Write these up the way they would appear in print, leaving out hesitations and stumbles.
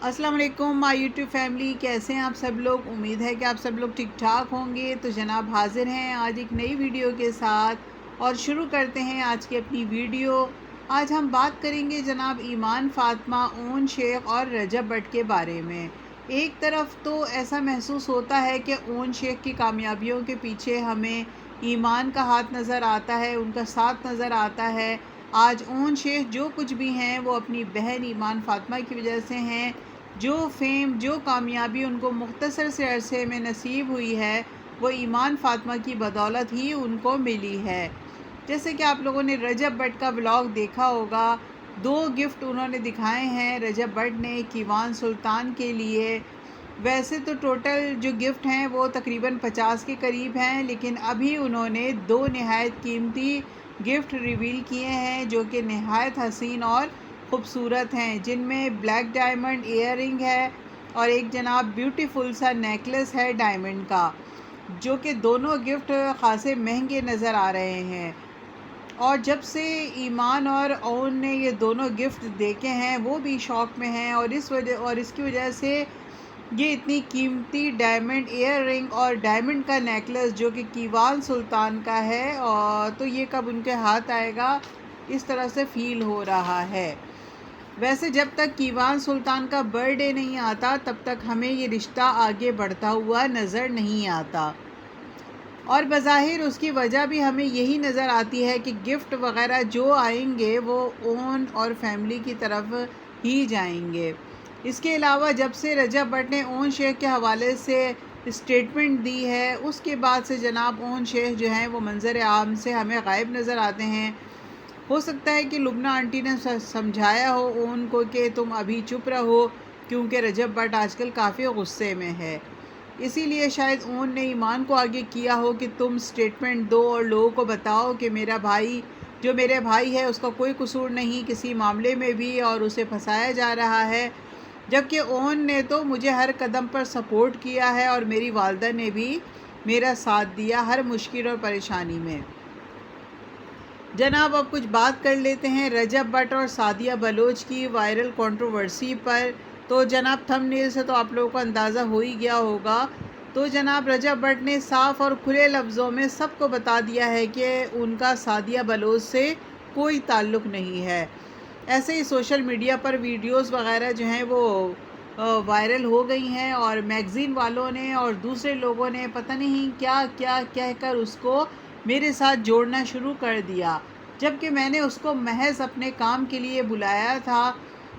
अस्सलाम वालेकुम my YouTube family, कैसे हैं आप सब लोग। उम्मीद है कि आप सब लोग ठीक ठाक होंगे। तो जनाब हाजिर हैं आज एक नई वीडियो के साथ और शुरू करते हैं आज की अपनी वीडियो। आज हम बात करेंगे जनाब ईमान फातिमा, ओन शेख और रजब भट्ट के बारे में। एक तरफ तो ऐसा महसूस होता है कि ओन शेख की कामयाबियों के पीछे हमें ईमान का हाथ नज़र आता है, उनका साथ नज़र आता है। आज ओन शेख जो कुछ भी हैं वो अपनी बहन ईमान फातिमा की वजह से हैं। जो फेम, जो कामयाबी उनको मुख्तसर से अरसे में नसीब हुई है, वो ईमान फातिमा की बदौलत ही उनको मिली है। जैसे कि आप लोगों ने रजब भट्ट का व्लॉग देखा होगा, 2 गिफ्ट उन्होंने दिखाए हैं रजब भट्ट ने कीवान सुल्तान के लिए। वैसे तो टोटल जो गिफ्ट हैं वो तकरीबन 50 के करीब हैं, लेकिन अभी उन्होंने 2 नहायत कीमती गिफ्ट रिवील किए हैं जो कि नहायत हसीन और ख़ूबसूरत हैं, जिनमें ब्लैक डायमंड ईयर रिंग है और एक जनाब ब्यूटीफुल सा नेकलेस है डायमंड का, जो कि दोनों गिफ्ट खासे महंगे नज़र आ रहे हैं। और जब से ईमान और ओन ने ये दोनों गिफ्ट देखे हैं वो भी शौक में हैं, और इसकी वजह से ये इतनी कीमती डायमंड ईयर रिंग और डायमंड का नेकलेस जो कि कीवान सुल्तान का है, और तो ये कब उनके हाथ आएगा इस तरह से फ़ील हो रहा है। वैसे जब तक कीवान सुल्तान का बर्थडे नहीं आता तब तक हमें ये रिश्ता आगे बढ़ता हुआ नज़र नहीं आता, और बज़ाहिर उसकी वजह भी हमें यही नज़र आती है कि गिफ्ट वग़ैरह जो आएंगे वो ओन और फैमिली की तरफ ही जाएंगे। इसके अलावा जब से रजब भट्ट ने ओन शेख के हवाले से स्टेटमेंट दी है, उसके बाद से जनाब ओन शेख जो हैं वो मंज़र आम से हमें गायब नज़र आते हैं। हो सकता है कि लुबना आंटी ने समझाया हो ओन को कि तुम अभी चुप रहो, क्योंकि रजब भट्ट आजकल काफ़ी गुस्से में है। इसीलिए शायद ओन ने ईमान को आगे किया हो कि तुम स्टेटमेंट दो और लोगों को बताओ कि मेरा भाई है उसका कोई कसूर नहीं किसी मामले में भी, और उसे फंसाया जा रहा है। जबकि ओन ने तो मुझे हर कदम पर सपोर्ट किया है और मेरी वालदा ने भी मेरा साथ दिया हर मुश्किल और परेशानी में। जनाब अब कुछ बात कर लेते हैं रजब भट्ट और सादिया बलोच की वायरल कंट्रोवर्सी पर। तो जनाब थंबनेल से तो आप लोगों को अंदाज़ा हो ही गया होगा। तो जनाब रजब भट्ट ने साफ़ और खुले लफ्ज़ों में सबको बता दिया है कि उनका सादिया बलोच से कोई ताल्लुक़ नहीं है। ऐसे ही सोशल मीडिया पर वीडियोस वगैरह जो हैं वो वायरल हो गई हैं, और मैगज़ीन वालों ने और दूसरे लोगों ने पता नहीं क्या क्या कहकर उसको मेरे साथ जोड़ना शुरू कर दिया, जबकि मैंने उसको महज अपने काम के लिए बुलाया था।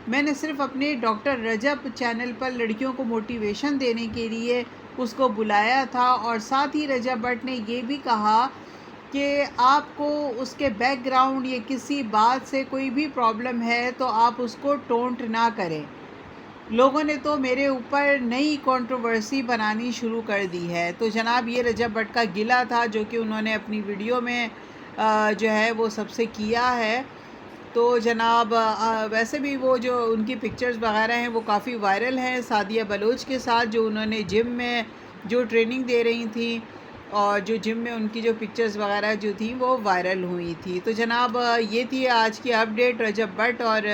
मैंने सिर्फ अपने डॉक्टर रजब चैनल पर लड़कियों को मोटिवेशन देने के लिए उसको बुलाया था, और साथ ही रजब भट्ट ने ये भी कहा कि आपको उसके बैकग्राउंड या किसी बात से कोई भी प्रॉब्लम है तो आप उसको टोंट ना करें। लोगों ने तो मेरे ऊपर नई कंट्रोवर्सी बनानी शुरू कर दी है। तो जनाब ये रजब भट्ट का गिला था जो कि उन्होंने अपनी वीडियो में जो है वो सबसे किया है। तो जनाब वैसे भी वो जो उनकी पिक्चर्स वगैरह हैं वो काफ़ी वायरल हैं सादिया बलोच के साथ, जो उन्होंने जिम में जो ट्रेनिंग दे रही थी, और जो जिम में उनकी जो पिक्चर्स वगैरह जो थी वो वायरल हुई थी। तो जनाब ये थी आज की अपडेट रजब भट्ट और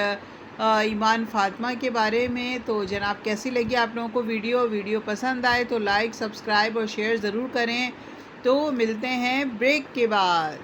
ईमान फातिमा के बारे में। तो जनाब कैसी लगी आप लोगों को वीडियो पसंद आए तो लाइक, सब्सक्राइब और शेयर ज़रूर करें। तो मिलते हैं ब्रेक के बाद।